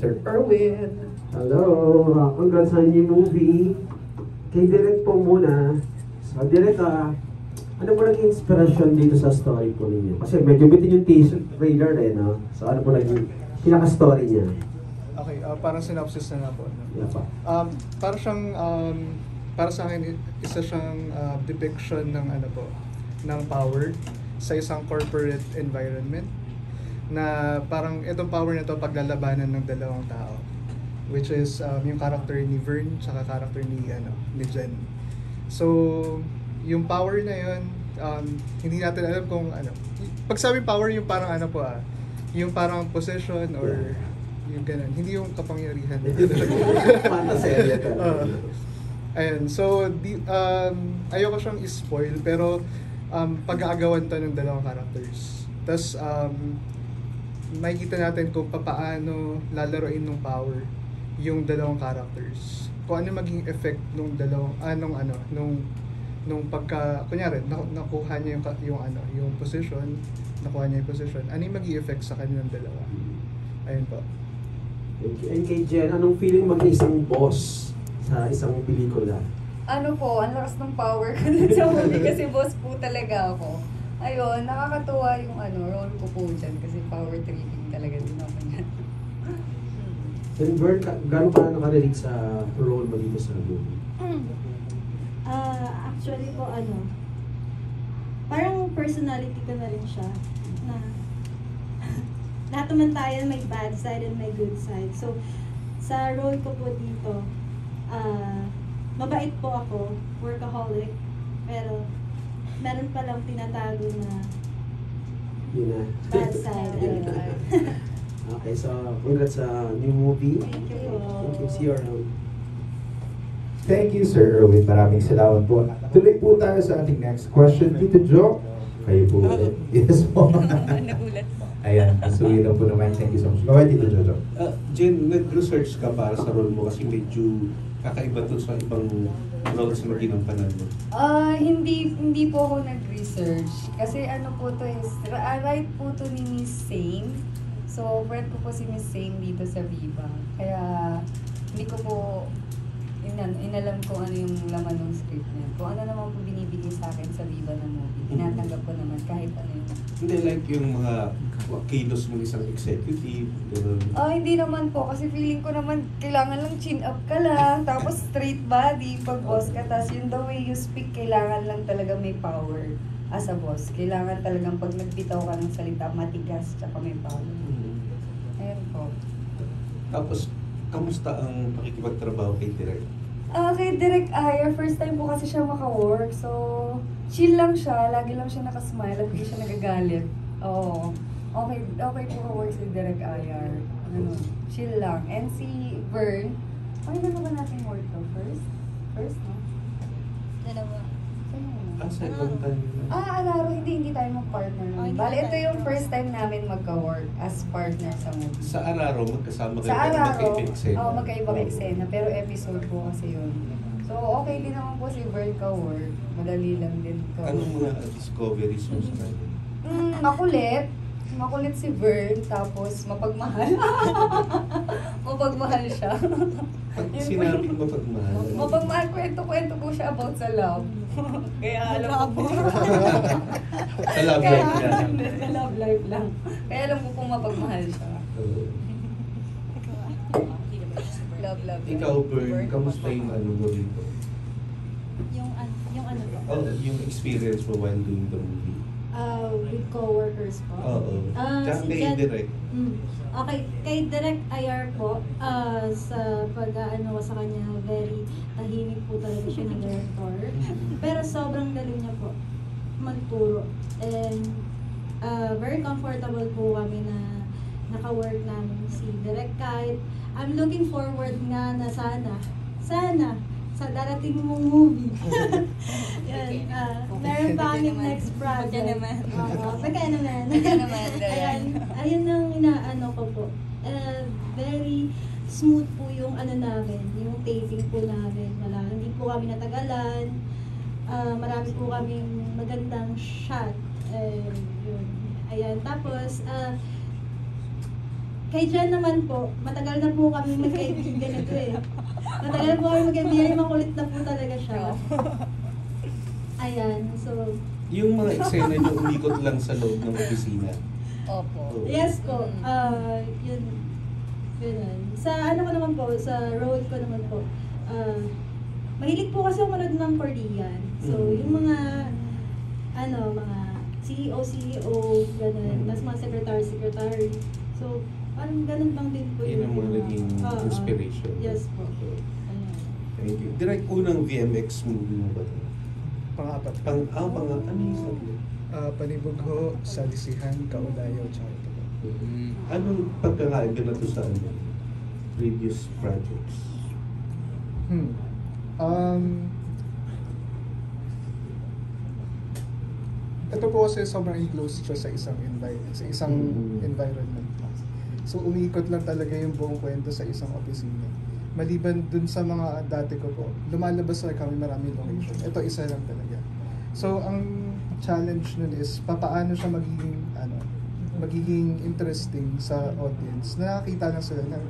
Sir Erwin. Hello! Congrats sa new movie. Kay Direk po muna. So, Direk, ano po naging inspirasyon dito sa story po ninyo? Kasi medyo bitin yung teaser trailer no? So, ano po naging pinaka-story niya? Okay, parang synopsis na nga po. No? Yeah, pa. Para siyang, para sa akin, isa siyang depiction ng ano po, ng power sa isang corporate environment na parang itong power na to paglalabanan ng dalawang tao, which is yung character ni Vern saka character ni Jen. So yung power na yun, hindi natin alam kung ano. Pag sabi power, yung parang ano po yung parang possession or yung ganun, hindi yung kapangyarihan. Fantasy. Ayun, so ayoko siyang i-spoil, pero pag-aagawan to ng dalawang characters. Tapos makikita natin kung paano lalaroin ng power yung dalawang characters. Kung ano maging effect nung dalawang nung pagka kunyari nakuha niya yung position, nakuha niya yung position, ano yung maging effect sa kanilang dalawa. Ayun po. And kay Jen, anong feeling maging isang boss sa isang pelikula? Ano po, ang lakas ng power ko dun sa movie kasi boss po talaga ako. Ayun, nakakatuwa yung role ko po dyan kasi power tripping talaga din ako yan. And Vern, gano'n ka nakarelate sa role mo dito sa movie? Actually po, parang personality ko na rin siya na lahat naman tayo may bad side and may good side. So, sa role ko po dito, mabait po ako, workaholic, pero meron palang tinatago na Yun na. bad side. Okay, so congrats sa new movie. Thank you. Thank you. See you around. Thank you, Sir Erwin. Maraming salamat po. Tuloy po tayo sa ating next question. Tito Jo, kayo po ulit. Yes po. Nagulat po. Ayan, kasuyo na po naman. Thank you so much. Bye, Tito Jojo. Jen, nag-research ka para sa role mo kasi medyo kakaiba to sa ibang roles na ginampanan mo. Hindi po ako nag-research. Kasi po to is, right po to ni Miss Sane. So, friend ko po si Miss Sane dito sa Viva. Kaya, hindi ko po inalam kung ano yung laman ng script niya. Kung ano naman po binibigay sa akin sa Viva na movie. Tinatanggap ko naman kahit ano yun. Hindi like yung mga kilos mo isang executive, gano'n. Hindi naman po. Kasi feeling ko naman, kailangan lang chin up ka lang, tapos straight body pag boss ka. Tapos yung the way you speak, kailangan lang talaga may power as a boss. Kailangan talagang pag nagbitaw ka ng salita, matigas, tsaka may power. Ayun po. Tapos, kamusta ang pakikipagtrabaho kay Direk? Kay Direk Ayer, first time po kasi siya maka-work. So, chill lang siya. Lagi lang siya nakasmile at hindi siya nagagalit. Oo. Okay po ka-work si Direk Ayer. Chill lang. And si Vern, na ba natin work to? First, no? Dalawa. Second time. Alaro, hindi tayo mag-partner. Bale, ito yung first time namin magka-work as partner sa movie. Sa Araro, magkasama kayo. Sa Araro, eksena. magkaibang eksena, pero episode po kasi yun. So, okay din naman po si Vern ka-work. Madali lang din ka-work. Anong mga discoveries mo sa kanya? Makulit. Makulit si Vern, tapos mapagmahal. Mapagmahal siya. Pag sinabing mapagmahal. Mapagmahal, kwento po siya about sa love. Kaya alam ko po. Sa love life niya. Sa love life lang. Kaya alam ko kung mapagmahal siya. Love. Ikaw, Bern, kamusta yung ano mo dito? Yung ano po? Yung experience mo while doing the movie? With co-workers po. Oo. Tsaka Si kay Jen- Direk. Okay, kay Direk IR po, sa pag-ano ko sa kanya, very tahimik po talaga siya ng director. Pero sobrang galing niya po magturo. And very comfortable po kami na naka-work namin si Direk kahit I'm looking forward nga na sana sa darating mong movie. Yan, meron pa kaming next project. Pagka naman. Pagka naman. Ayun ang inaano ko po. Very smooth po yung namin, yung taping po namin. Hindi po kami natagalan. Marami po kaming magandang shot. Yun. Ayan. Tapos, Kay Jan naman po, matagal na po kami magkaibigan ito eh. Matagal na po kami magkaibigan, makulit na po talaga siya. Ayan, so... Yung mga eksena nyo umikot lang sa loob ng opisina. Opo. Yes po, yun. Ganun. Sa ano ko naman po, sa road ko naman po, mahilig po kasi ako manood ng Korean. So, yung mga, mga CEO, ganun, mas mga secretary. So, parang ganun lang din po Yun ang mga naging inspiration. Yes po. So, Ayun. thank you. Direct unang VMX movie mo ba ito? Pang-apat. Ano yung sabi? Panibugho, Salisihan, Kaulayo, tsaka ito po. Anong pagkakaiba na ito sa previous projects? Ito po kasi sobrang enclosed siya sa isang environment. So umiikot lang talaga yung buong kwento sa isang opisina. Maliban dun sa mga dati ko po, lumalabas na kami maraming location. Ito isa lang talaga. So ang challenge nun is papaano siya magiging interesting sa audience. Nakakita lang sila ng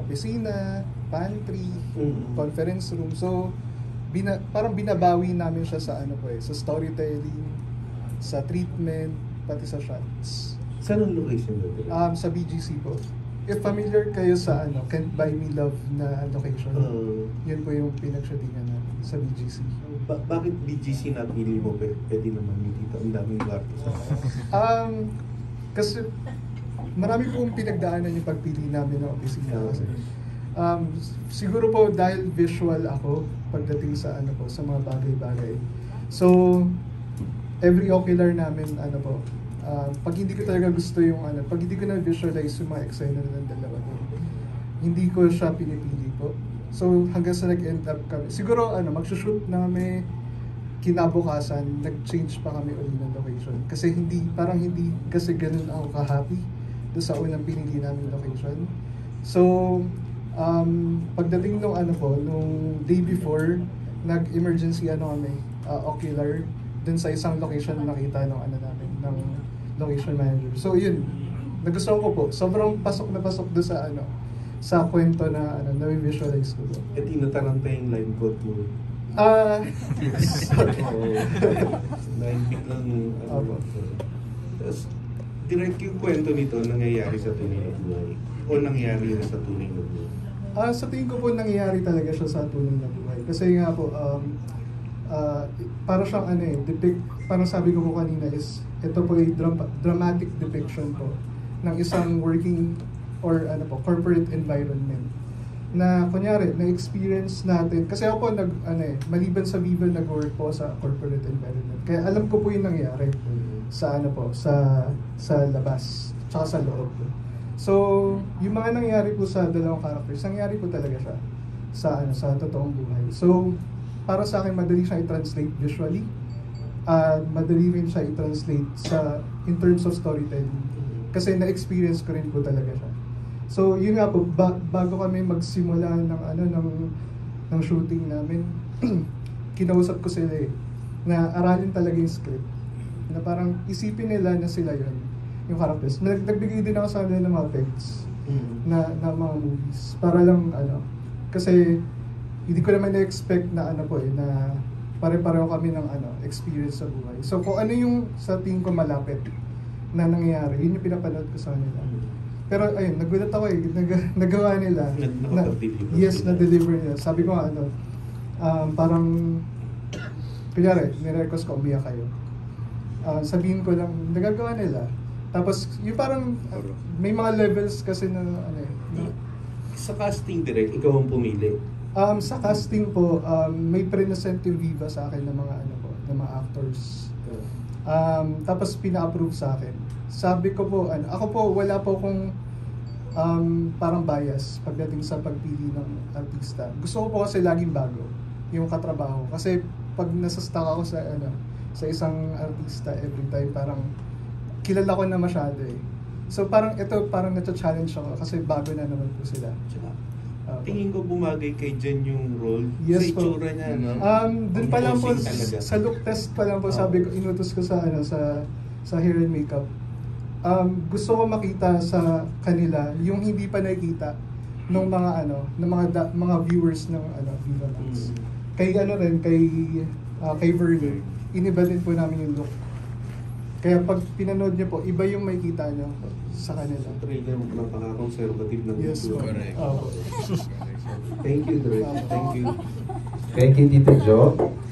opisina, pantry, conference room. So parang binabawi namin siya sa sa storytelling, sa treatment, pati sa shots. Saan ang location doon? Sa BGC po. If familiar kayo sa Can't Buy Me Love na location, yun po yung pinag-shootingan namin sa BGC. Bakit BGC napili mo? Pwede naman yung dito. Ang daming kwarto sa kasi marami pong pinagdaanan yung pagpili namin ng opisina kasi. Siguro po dahil visual ako pagdating sa sa mga bagay-bagay. So every ocular namin pag hindi ko talaga gusto yung pag hindi ko na visualize yung mga eksena ng dalawa doon, hindi ko siya pinipili po. So hanggang sa nag-end up kami, siguro magsushoot na kami, kinabukasan nag-change pa kami ulit ng location kasi hindi kasi ganun ako ka-happy doon sa unang pinili namin location. So pagdating nung nung day before, nag-emergency kami, ocular dun sa isang location na nakita ng namin, ng location manager. So yun, nagustuhan ko po. Sobrang pasok na pasok doon sa sa kwento na na-visualize ko po. At inataranta yung line code mo. Line beat lang Tapos, direct yung kwento nito nangyayari sa tunay na buhay. O nangyayari na sa tunay na buhay. Sa tingin ko po nangyayari talaga siya sa tunay na buhay. Kasi nga po, para siyang parang sabi ko po kanina is, ito po ay dramatic depiction po ng isang working or corporate environment. Na kunyari, na-experience natin, kasi ako po maliban sa Viva, nag-work po sa corporate environment. Kaya alam ko po yung nangyayari sa sa labas, tsaka sa loob. So, yung mga nangyayari po sa dalawang characters, nangyayari po talaga siya sa totoong buhay. So, para sa akin, madali siya i-translate visually. Madali rin siya i-translate in terms of storytelling. Kasi na-experience ko rin po talaga siya. So, yun nga po, bago kami magsimula ng shooting namin, kinausap ko sila na aralin talaga yung script. Na parang isipin nila na sila yun, yung characters. Nagbigay din ako sa kanila ng mga pegs na mga movies. Para lang, kasi hindi ko naman na-expect na na pare-pareho kami ng experience sa buhay. So kung ano yung sa tingin ko malapit na nangyayari, yun yung pinapanood ko sa kanila. Pero ayun, nagulat ako nagawa nila. Yes, na-deliver nila. Sabi ko parang, kunyari, nirequest ko, umiyak kayo. Sabihin ko lang, nagagawa nila. Tapos, yung parang, may mga levels kasi na Sa casting direct, ikaw ang pumili. Sa casting po, may present yung Viva sa akin ng mga ng mga actors. Tapos pina-approve sa akin. Sabi ko po, ako po wala po akong parang bias pagdating sa pagpili ng artista. Gusto ko po kasi laging bago yung katrabaho. Kasi pag nasa-stuck ako sa isang artista every time, parang kilala ko na masyado eh. So parang na-challenge ako kasi bago na naman po sila. Tingin ko bumagay kay Jen yung role. Yes sa itsura niya, no? Doon pa lang po, talaga. sa look test pa lang po, sabi ko, inutos ko sa hair and makeup. gusto ko makita sa kanila yung hindi pa nakikita ng mga viewers ng Viva Max. Kay kay Vernon, iniba din po namin yung look. Kaya pag pinanood niyo po, iba yung makikita niyo sa kanila. Sa trailer, napaka-conservative ng Yes, itsura. correct. Thank you, Direk. Thank you. Thank you, Tito Jo.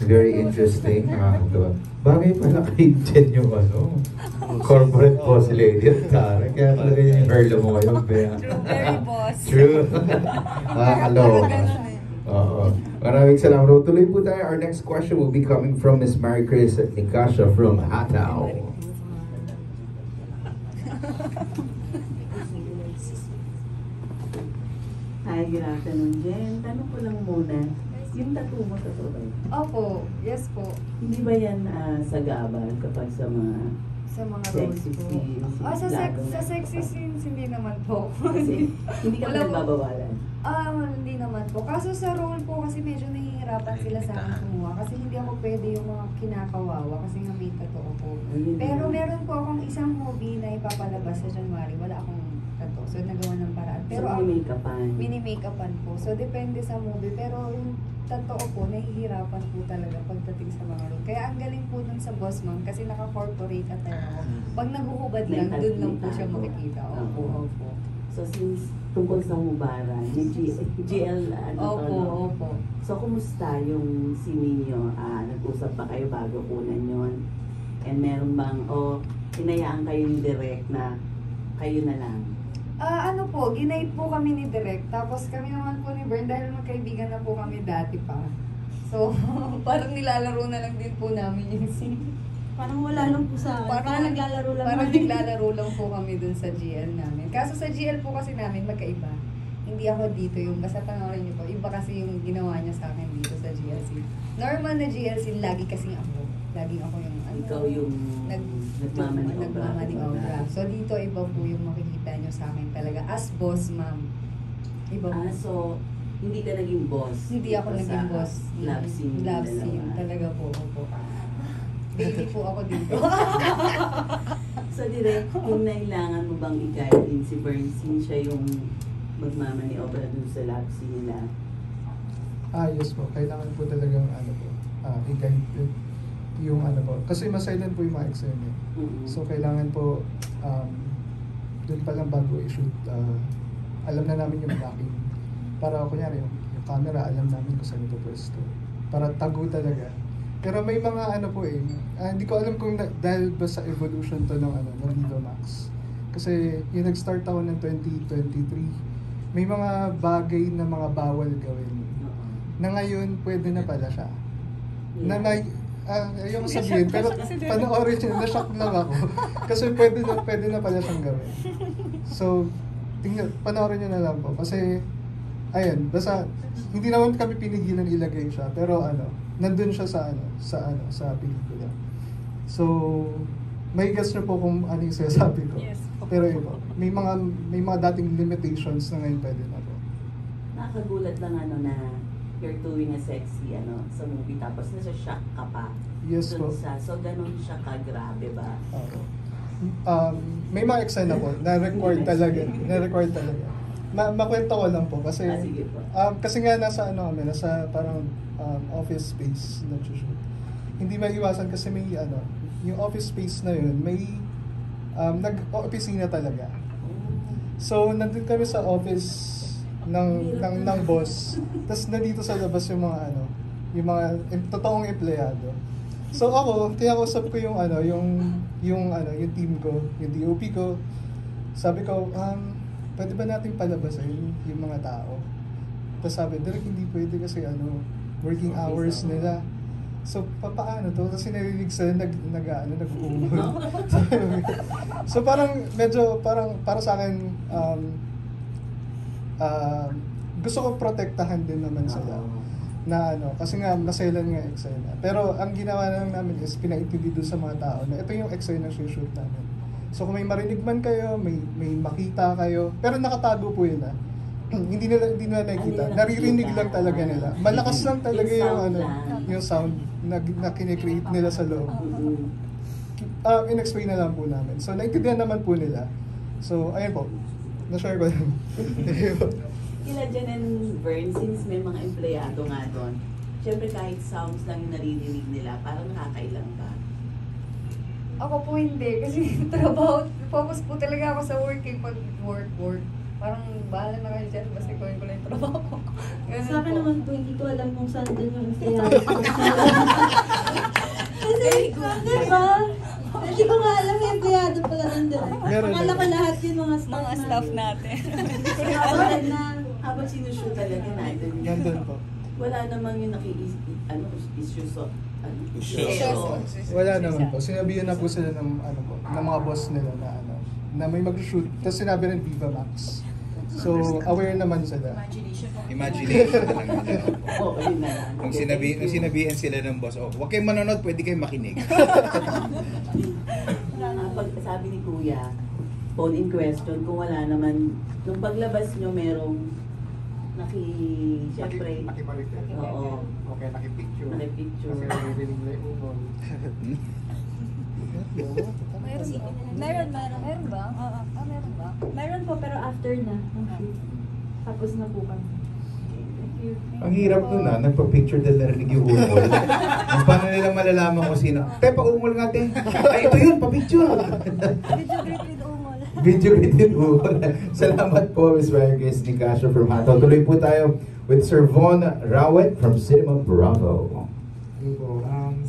Very interesting. Nakakatawa. Bagay pala kay Jen yung corporate boss lady at Tara. Kaya talaga yung herlo mo ngayon. True, very boss. True. Nakakaloka. Oo. Maraming salamat. Tuloy po tayo. Our next question will be coming from Miss Mary Chris Nicasio from Hataw. Hi, good afternoon, Jen. Tanong ko lang muna, yung tattoo mo, totoo ba yun? Opo, yes po. Hindi ba yan sa gabal kapag sa mga Sa mga sexy roles po. scenes? Sa sexy scenes, hindi naman po. Kasi hindi ka Wala po. nagbabawalan. Hindi naman po. Kaso sa role po kasi medyo nahihirapan sila sa akin kumuha. Kasi hindi ako pwede yung mga kinakawawa kasi nga may tattoo po. Ayun. Pero meron po akong isang movie na ipapalabas sa January. Wala akong tattoo. So nagawa ng paraan. Pero So, may make-upan. mini-make-upan po. So depende sa movie. Pero yung totoo po, nahihirapan po talaga pagdating sa mga role. Kaya ang galing po dun sa Boss Mom kasi naka-corporate attire ako. Pag naghuhubad lang, May dun lang po may siya tago. makikita. Opo, Oo. opo. So, since tungkol sa hubaran, yung GL, Opo, no? opo. So, kumusta yung si Nino? Nag-usap ba kayo bago kunan yon? And meron bang, hinayaan kayo yung direct na kayo na lang? Ano po, ginate po kami ni Direk. Tapos kami naman po ni Bern dahil magkaibigan na po kami dati pa. So, parang nilalaro na lang din po namin yung scene. Parang wala lang po sa akin. Parang naglalaro lang. Parang kami. naglalaro lang po kami dun sa GL namin. Kaso sa GL po kasi namin magkaiba. Hindi ako dito yung, basta panoorin niyo po, iba kasi yung ginawa niya sa akin dito sa GLC. Normal na GLC, lagi kasing ako. Laging ako yung Ikaw yung nagmamaning obra. So dito iba po yung makikita niyo sa akin talaga as boss ma'am. Iba po. So, hindi ka naging boss? Hindi ako dito naging sa boss. Love scene. Love yung scene. dalawa? Talaga po. Opo. Baby po ako dito. So, direct, kung nailangan mo bang i-guide din si Bernstein, siya yung magmamaniobra dun sa love scene nila? Yes po. Kailangan po talagang i-guide yung po. Kasi mas-silent po yung mga eksena. Mm-mm. So, kailangan po, doon pa lang bago i-shoot, alam na namin yung blocking. Para kunyari, yung camera, alam namin kung saan ito pwesto. Para tago talaga. Pero may mga hindi ko alam kung dahil ba sa evolution to ng Viva Max. Kasi yung nag-start ako ng 2023, may mga bagay na mga bawal gawin. Na ngayon, pwede na pala siya. Na ayoko sabihin, pero panoorin nyo, na-shock lang ako. Kasi pwede na pala siyang gawin. So, panoorin nyo na lang po. Kasi, ayun, basta, hindi naman kami pinigilan ilagay siya. Pero nandun siya sa pelikula. So, may guess nyo po kung ano yung sinasabi ko. Yes. Pero yun po, may mga dating limitations na ngayon pwede na po. Nakakagulat lang na you're doing a sexy sa movie tapos nasa-shock ka pa. Yes po. So, ganun siya ka-grabe ba? Oo. May mga eksena po, na-record talaga. Makwento ko lang po kasi Sige po. kasi nga nasa nasa parang office space na shoot. Hindi maiiwasan kasi may yung office space na yun, may nag-opisina talaga. So nandun kami sa office ng boss. Tapos nandito sa labas yung mga yung mga totoong empleyado. So ako, kinakausap ko yung yung team ko, yung DOP ko. Sabi ko, pwede ba natin palabasin yung mga tao? Tapos sabi, direct hindi pwede kasi working hours nila. So paano to? Kasi narinig sila nag-uumol. So parang medyo para sa akin gusto ko protektahan din naman sila. Na kasi nga masailan nga eksena. Pero ang ginawa lang namin is pinaintindi doon sa mga tao na ito yung eksena na shoot namin. So kung may marinig man kayo, may makita kayo, pero nakatago po yun hindi nila nakikita. Naririnig lang talaga nila. Malakas lang talaga yung sound na kinikreate nila sa loob. in-explain na lang po namin. So, naintindihan naman po nila. So, ayun po. Na-share ko lang. Kila Jen and Vern, since may mga empleyado nga doon, syempre kahit sounds lang yung naririnig nila, parang nakakailang ba? Ako po hindi, kasi trabaho, focus po talaga ako sa work, pag work. Parang bahala na kayo dyan, basta gawin ko lang yung trabaho ko. Ganun Sa akin po. naman po, hindi ko alam kung saan din yung empleyado ko. Kasi, diba? Hindi ko nga alam yung empleyado pala nandun. Meron Akala ko na. lahat yung mga Mga staff natin. Habang habang sinushoot talaga natin. Nandun po. Wala namang yung issues of, Wala naman po. Sinabihan na po sila ng, ng mga boss nila na may mag-shoot. Tapos sinabi rin Viva Max. So, aware naman sila. Imagination na lang nila. Oo, yun na lang. Kung sinabihan sila ng boss, huwag kayong manonood, pwede kayong makinig. Pag sabi ni Kuya, phone in question, kung wala naman, nung paglabas nyo merong siyempre, oo, Okay, nakipicture. nakipicture. Kasi naririnig na yung ungol. Meron ba? Oo. Meron ba? Meron po, pero after na. Tapos na po kami. Ang hirap nun nagpa-picture dahil narinig yung ungol. Paano nila malalaman kung sino? Te, pa-ungol nga te. Ay, ito yun, pa-picture. Video great with Ungol. Video with ungol. Salamat po, Ms. Vargas Nicasio from Hato. Tuloy po tayo with Sir Von Rawet from Cinema Bravo.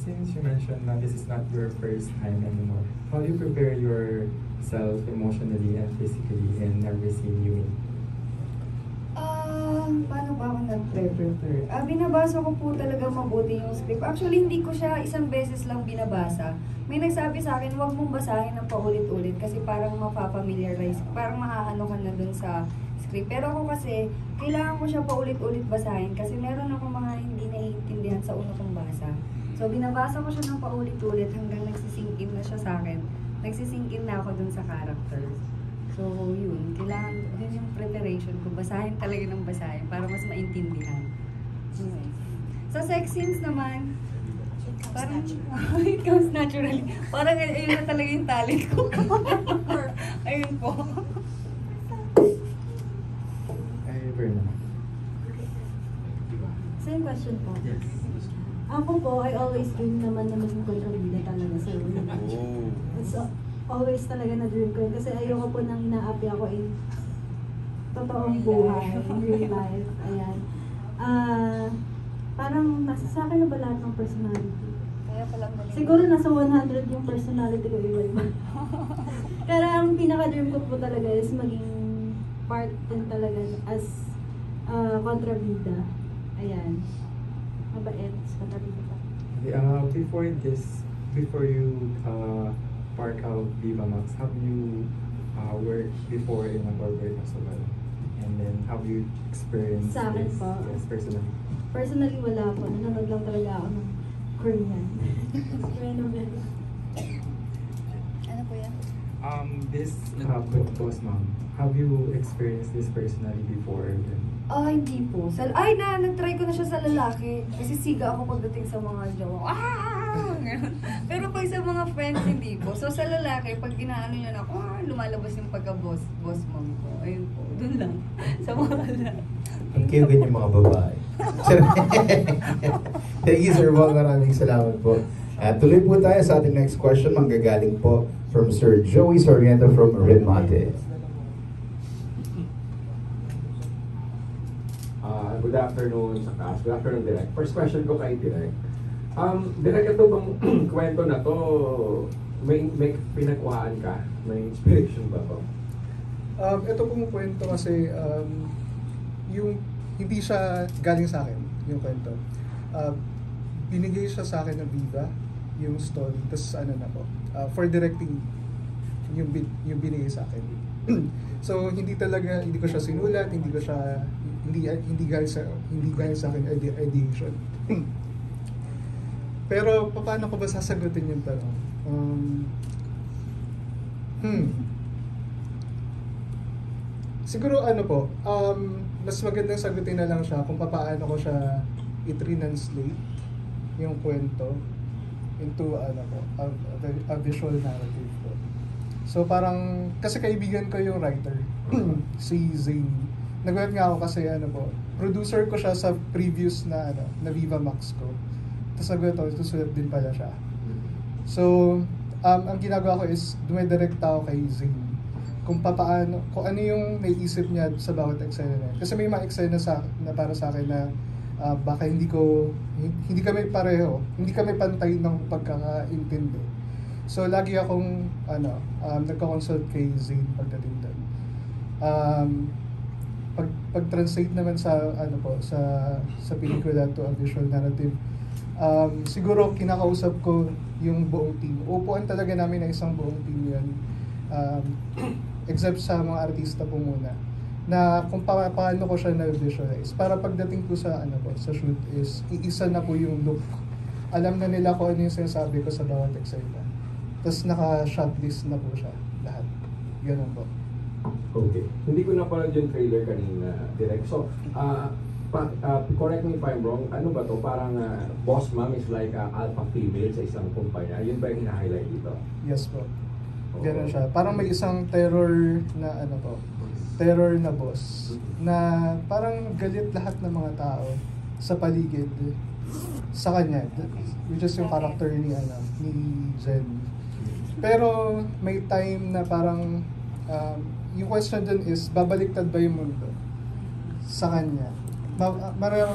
Since you mentioned that this is not your first time anymore, how do you prepare yourself emotionally and physically in every scene you make? Paano ba ako nag-prepare? Binabasa ko po talaga mabuti yung script. Actually, hindi ko siya isang beses lang binabasa. May nagsabi sa akin, huwag mong basahin ng paulit-ulit kasi parang mapapamiliarize, parang maaano ka na dun sa script. Pero ako kasi, kailangan ko siya paulit-ulit basahin kasi meron ako mga hindi naiintindihan sa una kong basa. So, binabasa ko siya ng paulit-ulit hanggang nagsisink-in na siya sa akin. Nagsisink-in na ako dun sa characters. So, yun. Kailangan, yun yung preparation ko. Basahin talaga ng basahin para mas maintindihan. Anyway. Sa sex scenes naman, parang, it comes naturally. Parang ayun na talaga yung talent ko. Ayun po. Ay, very naman. Same question po. Yes. Ako po, I always dream naman na maging kontrabida talaga sa role. Oh. It's always talaga na-dream ko yun. Kasi ayoko po nang inaapi ako in totoong buhay, in real life. Ayan. Parang nasa sa akin na ba lahat ng personality? Kaya palang mali. Siguro nasa 100 yung personality ko iba-iba. Pero ang pinaka-dream ko po talaga is maging part din talaga as kontrabida. Ayan. Mabait, kontrabida. Before you part out Viva Max, have you worked before in a corporate as well? And then have you experienced Sa akin this? po. Yes, personally. Personally, wala po. Nanonood lang talaga ako ng Korean. Korean novela. Ano po yan? This Boss Mom, have you experienced this personally before? Hindi po. Nag-try ko na siya sa lalaki. Kasi siga ako pagdating sa mga jowa. Ganun. Pero pag sa mga friends, hindi po. So sa lalaki, pag ginaano niya na ako, lumalabas yung pagka-boss mom ko. Ayun po. Doon lang. Sa mga lalaki. Ang cute yung mga babae. Thank you, Sir Von. Maraming salamat po. At tuloy po tayo sa ating next question. Manggagaling po from Sir Joey Soriento from Red Mate. Good afternoon sa class. Good afternoon, Direk. First question ko kay Direk. Direk, ito bang kwento na to, may pinagkuhaan ka? May inspiration ba to? Ito pong kwento kasi, yung hindi siya galing sa akin, yung kwento. Binigay siya sa akin ng Viva, yung story, tapos for directing, yung binigay sa akin. So hindi ko siya sinulat, hindi galing sa akin ideation. Pero paano ko ba sasagutin yung tanong? Siguro mas magandang sagutin na lang siya kung paano ko siya i-translate yung kwento into ano po, a visual narrative po. So parang, kasi kaibigan ko yung writer, si Zane. Nagulat nga ako kasi ano po, producer ko siya sa previous na ano, na Viva Max ko. Tapos nagulat ako, susulat din pala siya. So, ang ginagawa ko is, dumidirect ako kay Zane. Kung ano yung naiisip niya sa bawat eksena na. Kasi may mga eksena na para sa akin na baka hindi kami pareho, hindi kami pantay ng pagkakaintindi. So, lagi akong, nagko-consult kay Zane pagdating doon. Pag-translate naman sa, sa pelikula to a visual narrative, siguro kinakausap ko yung buong team. Upuan talaga namin na isang buong team yun. Except sa mga artista po muna. Na kung paano ko siya na-visualize. Para pagdating po sa, sa shoot is, iisa na po yung look. Alam na nila kung ano yung sinasabi ko sa bawat eksena. Tapos naka-shotlist na po siya lahat. Ganun po. Okay. Hindi ko napanood yung trailer kanina, direct. So, correct me if I'm wrong, ano ba to? Parang boss mom is like alpha female sa isang kumpanya. Yun ba yung hina-highlight dito? Yes po. Ganun siya. Parang may isang terror na terror na boss. Na parang galit lahat ng mga tao sa paligid sa kanya. Which is yung character ni Jen. Pero may time na parang yung question dun is, babaliktad ba yung mundo sa kanya?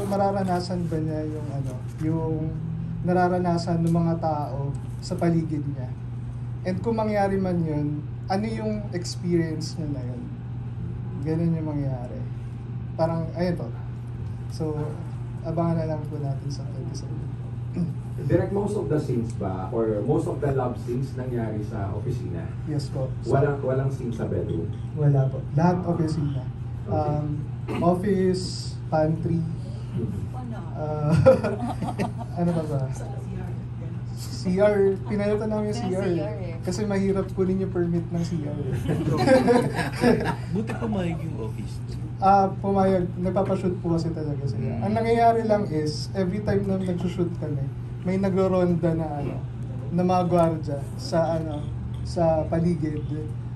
Mararanasan ba niya yung nararanasan ng mga tao sa paligid niya? And kung mangyari man yun, ano yung experience niya na yun? Ganun yung mangyari. Parang, ayun po. So, abangan na lang po natin sa episode. Direct, most of the scenes ba, or most of the love scenes nangyari sa opisina? Yes po. So, walang scene sa bedroom? Wala po. Lahat opisina. Office, pantry, ano ba? CR. Pinalitan namin yung CR. Kasi mahirap kunin yung permit ng CR. Buti pumayag yung office. Pumayag. Nagpapashoot po kasi talaga sila. Ang nangyayari lang is, every time na nagsushoot kami, may nagro-ronda na na mga gwardiya sa sa paligid.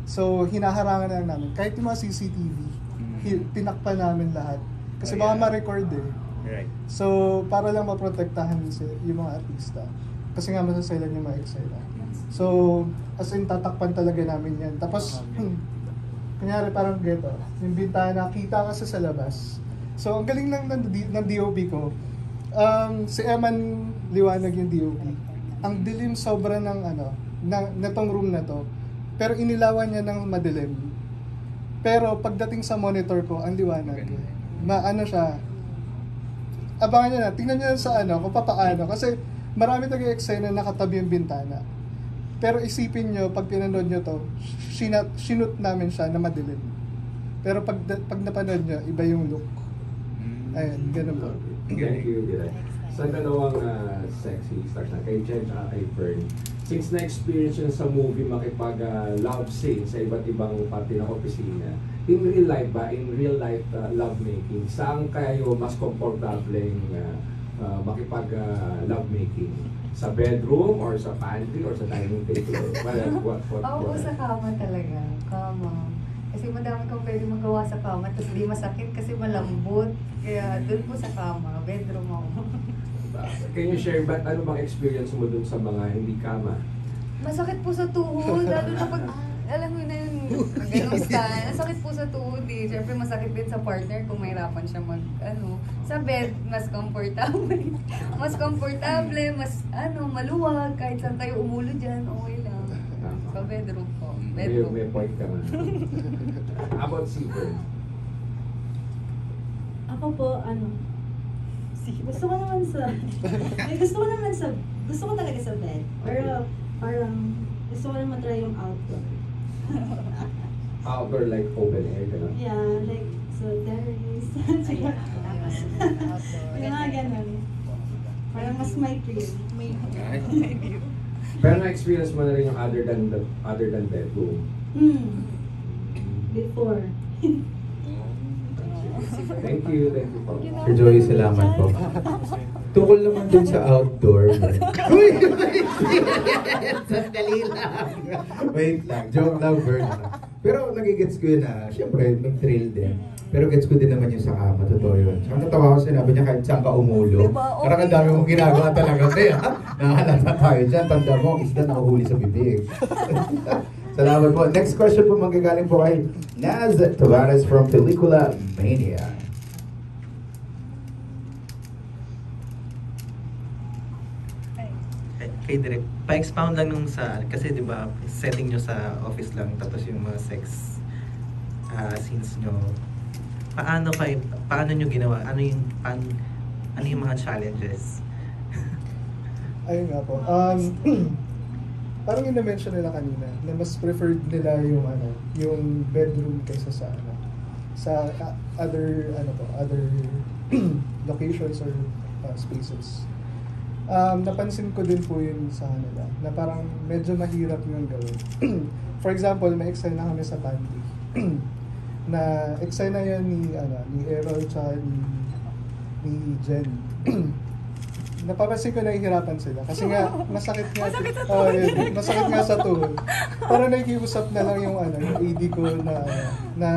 So hinaharangan na lang namin. Kahit yung mga CCTV, tinakpan namin lahat. Kasi baka ma-record eh. Right. So para lang maprotektahan yung mga artista. Kasi nga masaselan yung mga eksena. So as in tatakpan talaga namin yan. Tapos kunyari parang geto, yung bintana, kita kasi sa labas. So ang galing lang ng DOP ko, si Eman Liwanag yung DOP. Ang dilim sobra ng natong room na to. Pero inilawan niya ng madilim. Pero pagdating sa monitor ko, ang liwanag. Siya. Abangan niyo na, tingnan niyo sa kung papaano. Kasi marami talaga eksena na nakatabi yung bintana. Pero isipin niyo, pag pinanood niyo to, sinut namin siya na madilim. Pero pag napanood niyo, iba yung look. Ayun, ganun po. Thank you, Direk. Sa dalawang sexy stars na, kay Jen at kay Fern, since na-experience yun sa movie makipag-love scene sa iba't ibang parte ng opisina, in real life love making, saan kayo mas komportable makipag-love making? Sa bedroom, or sa pantry, or sa dining table? What? Sa kama talaga. Kama. Kasi madami kang pwede magawa sa kama, tapos di masakit kasi malambot. Kaya doon po sa kama, bedroom ako. Can you share ano bang experience mo dun sa mga hindi kama? Masakit po sa tuhod, lalo na pag, alam mo na yun, ganun style. Masakit po sa tuhod eh. Siyempre masakit din sa partner kung mahirapan siya sa bed, mas comfortable. Mas comfortable, mas maluwag, kahit saan kayo umulo dyan, okay lang. Sa bedroom po. May point ka na. About Seaburn? Ako po, gusto ko talaga sa bed. Pero parang gusto ko naman matry yung outdoor. Outdoor like open air, gano'n? Yeah, like so terrace. Yung mga gano'n. Parang mas may thrill. Pero na-experience mo na rin yung other than bedroom? Before. Thank you po. Sir Joey, salamat po. Tukol naman dun sa outdoor. Uy! Sandali lang. Wait lang. Joke lang, Bern. Pero nagigets ko yun na, syempre, may thrill din. Pero gets ko din naman yung sa kama, totoo yun. Saka natawa ko sinabi niya kahit saan ka umulo. Diba? Okay. Parang ang dami mong ginagawa talaga. Kaya, nahalata tayo dyan. Tanda mo, ang isda nakahuli sa bibig. Salamat po. Next question po manggagaling po kay Naz Tavares from Pelikula Mania. Kay Direk, pa-expound lang nung sa, kasi di ba setting nyo sa office lang, tapos yung mga sex scenes nyo, paano nyo ginawa? Ano yung mga challenges? Ayun nga po. Parang yung na-mention nila kanina, na mas preferred nila yung bedroom kaysa sa other locations or spaces. Napansin ko din po yun sa kanila, na parang medyo mahirap yung gawin. For example, may eksena kami sa Panty. Na eksena yun ni Errol tsaka ni Jen. Napapansin ko nahihirapan sila kasi nga masakit nga masakit nga sa tuhod. Parang nakikiusap na lang yung yung AD ko na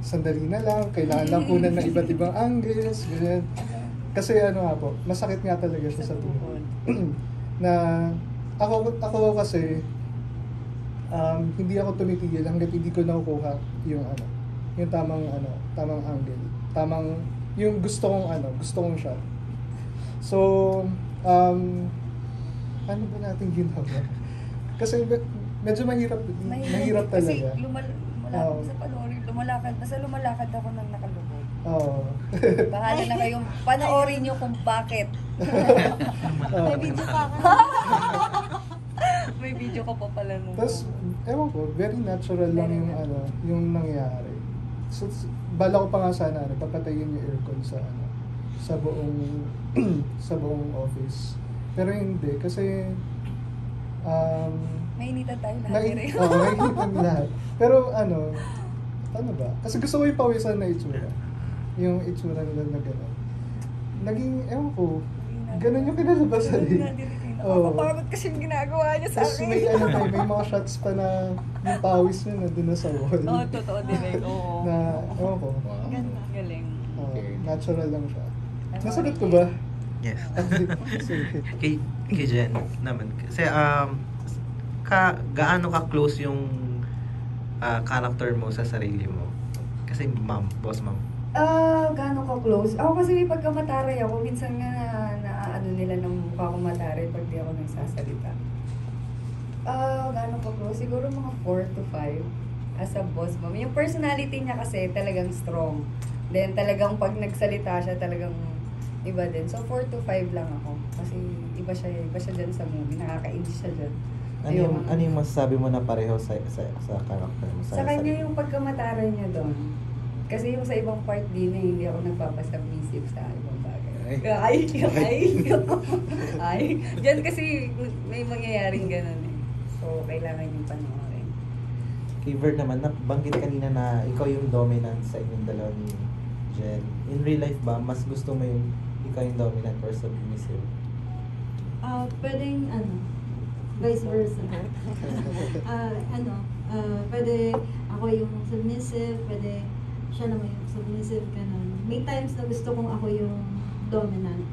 sandali na lang, kailangan lang kunan ng iba't ibang angles, ganyan. Kasi masakit nga talaga siya sa tuhod. Na ako kasi hindi ako tumitigil hangga't hindi ko nakukuha yung tamang angle, yung gusto kong shot. So ano ba natin ginawa? Kasi medyo mahirap talaga. Kasi lumalakad ako ng nakalubog. Oo. Bahala na kayong panoorin nyo kung bakit. May video pa ka. May video ko pa pala nung. Tapos, ewan ko, very natural lang yung nangyari. So, bala ko pa nga sana, papatayin yung aircon sa buong office. Pero hindi, kasi mainitan tayo lahat. Mainitan lahat. Pero ano ba? Kasi gusto ko yung pawisan na itsura. Yung itsura nila na gano'n. Naging, ewan ko, gano'n yung kinalabasan din. Nakakapagod kasi yung ginagawa niya sa Tapos akin. may mga shots pa na yung pawis niya na dun na sa wall. Oo, totoo din oo. Na, ewan ko. Ganda. Galing. Natural lang siya. Nasagot ko ba? Yes. Sige. Kay Jen naman. Kasi gaano ka close yung character mo sa sarili mo? Kasi boss mom. Gaano ka close? Ako kasi may pagkamataray ako. Minsan nga na nila ng mukha ko mataray pag di ako nagsasalita. Gaano ka close? Siguro mga 4 to 5 as a boss mom. Yung personality niya kasi talagang strong. Then talagang pag nagsalita siya talagang iba din. So 4 to 5 lang ako. Kasi iba siya dyan sa movie. Nakaka-enjoy siya dyan. Ano yung masasabi mo na pareho sa character mo? Sa kanya yung pagkamataray niya doon. Kasi yung sa ibang part din hindi ako nagpapasubmissive sa ibang bagay. Ay. Diyan kasi may mangyayaring ganun eh. So, kailangan yung panoorin. Kay Vern naman, nabanggit kanina na ikaw yung dominant sa inyong dalawa ni Jen. In real life ba, mas gusto mo yung ikaw yung dominant or submissive? Pwedeng vice versa. Pwede ako yung submissive, pwede siya naman yung submissive, ganun. May times na gusto kong ako yung dominant.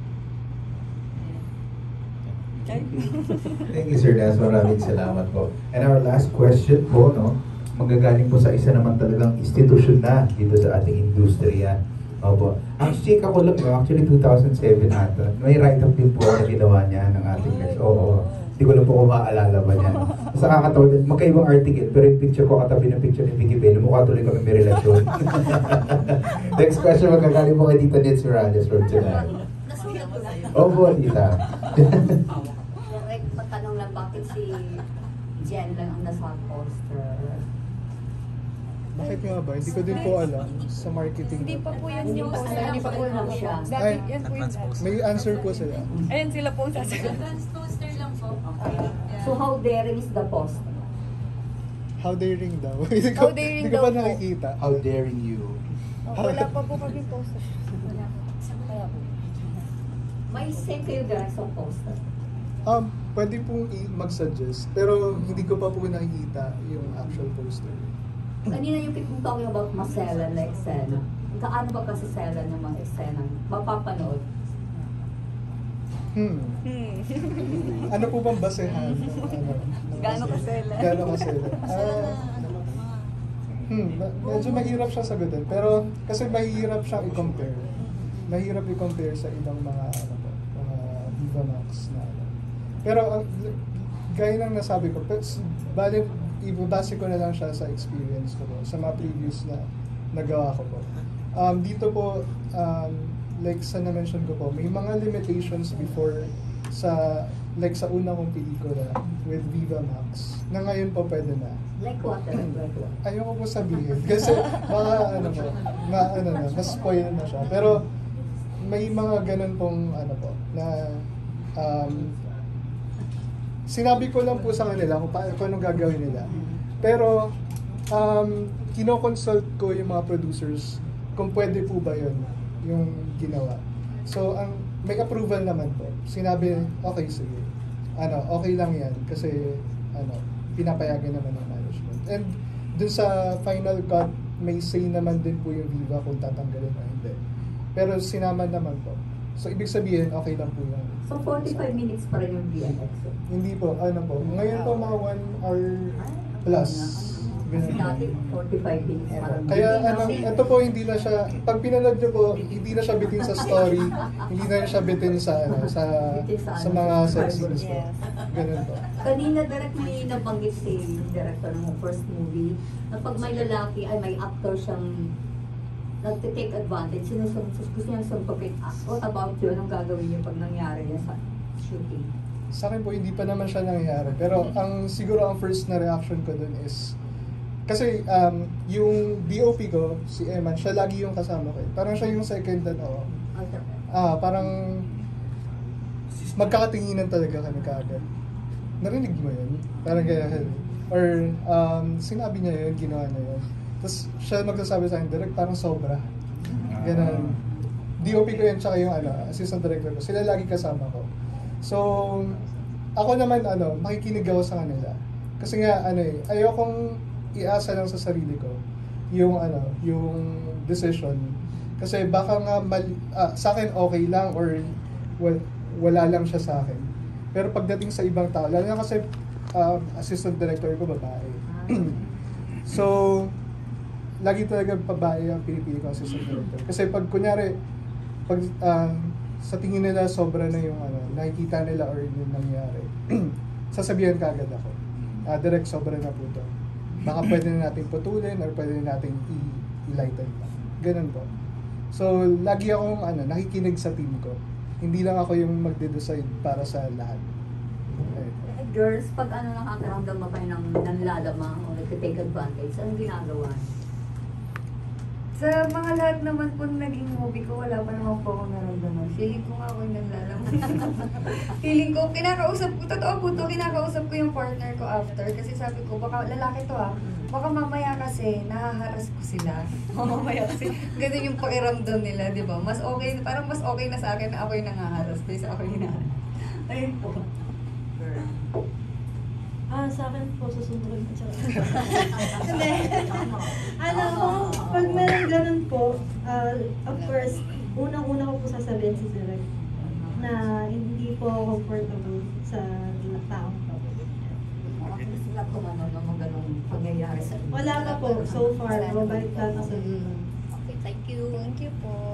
Okay. Thank you, Sir Naz. Maraming salamat po. And our last question po, magagaling po sa isa naman talagang institusyon na dito sa ating industriya. Opo. Ang check ako lang, actually 2007 ata. May write-up din po na ginawa niya ng ating next. Oo. Hindi ko lang po kung maaalala ba niya. Sa kakatawa din, magkaibang article, pero yung picture ko katabi ng picture ni Vicky Bello, mukha tuloy kami may relasyon. Next question, magagaling po kay Tita Nitz Morales from tonight. Nasulat ko sa'yo. Opo, Tita. Direct, matanong lang bakit si Jen lang ang nasa poster? Bakit nga ba? Hindi ko din po alam sa marketing. Hindi pa po yan yung poster. Hindi pa po lang siya. Ay, Dati yan po yung may answer po sila. Ayan sila po ang sasagot. Poster lang po. So how daring is the poster? How daring daw. How daring Hindi ko daw pa po. nakikita. How daring you? Wala pa po kami poster. Wala. Kaya po. May same kayo direct sa poster. Pwede pong mag-suggest, pero hindi ko pa po nakikita yung actual poster. Kanina yung keep talking about masela na eksena. Kaano ba kasi sela ng mga eksena mapapanood? Ano po bang basehan? Gaano kasela? Gaano kasela? Medyo mahirap siya sagutin, pero kasi mahirap siyang i-compare. Mahirap i-compare sa ibang mga mga Viva Max na ano. Pero gaya ng nasabi ko, bale ibabase ko na lang siya sa experience ko po, sa mga previous na nagawa ko po. Dito po, like sa na-mention ko po, may mga limitations before sa like sa una kong pelikula with Viva Max na ngayon po pwede na. Like what? Ayoko po sabihin kasi baka mas-spoil na siya. Pero may mga ganun pong na sinabi ko lang po sa kanila kung anong gagawin nila. Pero kinoconsult ko yung mga producers kung pwede po ba yun yung ginawa. So may approval naman po. Sinabi, okay, sige. Okay lang yan kasi pinapayagan naman ng management. And dun sa final cut, may say naman din po yung Viva kung tatanggalin o hindi. Pero sinama naman po. So ibig sabihin, okay lang po yun. So 45 minutes pa rin yung VFX? Hindi po, po. Ngayon po mga 1 hour plus. Kasi dati 45 minutes parang. Kaya ito po hindi na siya, pag pinanood nyo po, hindi na siya bitin sa story, hindi na siya bitin sa sa mga sex scenes po. Ganun po. Kanina direct may nabanggit si director ng first movie na pag may lalaki ay may actor siyang nag-take advantage, gusto niyang suntukin. What about yun? Anong gagawin niyo pag nangyari yan sa shooting? Sa akin po, hindi pa naman siya nangyayari. Pero siguro ang first na reaction ko dun is, kasi yung DOP ko, si Eman, siya lagi yung kasama ko. Parang siya yung second parang magkakatinginan talaga kami kaagad. Narinig mo yun? Parang kaya, or sinabi niya yun, ginawa niya yun. Tapos siya magsasabi sa akin, direct parang sobra. Ganun. DOP ko yun, tsaka yung assistant director ko. Sila lagi kasama ko. So, ako naman, makikinig ako sa kanila. Kasi nga, ayokong iasa lang sa sarili ko yung yung decision. Kasi baka nga sa akin okay lang or wala lang siya sa akin. Pero pagdating sa ibang tao, lalo na kasi assistant director ko babae. So, lagi talaga babae ang pinipili ko assistant director. Kasi pag kunyari, sa tingin nila sobra na yung nakikita nila or yung nangyari, sasabihan kagad ako. Direct sobra na po ito. Baka pwede na natin putulin or pwede na natin i-lighten pa. Ganun po. So, lagi akong nakikinig sa team ko. Hindi lang ako yung magde-decide para sa lahat. Girls, pag nakakaramdam mo kayo ng nanlalama o nag-take advantage, anong ginagawa? Sa mga lahat naman po naging movie ko, wala pa naman po akong naramdaman. Feeling ko nga ako yung naglalaman. Feeling ko, totoo po to, kinakausap ko yung partner ko after. Kasi sabi ko, baka lalaki to baka mamaya kasi nahaharas ko sila. Mamaya kasi ganun yung pakiramdam nila, di ba? Mas okay, parang mas okay na sa akin na ako yung nangaharas kaysa ako yung hinaharas. Ayun po. Sa akin po, susunod na siya. Pag meron ganun po, of course, unang-una ko po sasabihin si Direk na hindi po comfortable sa taong to. Sila po naman ganun pangyayari sa inyo? Wala pa po, so far. Mabalik ka na sa inyo. Okay, thank you. Thank you po.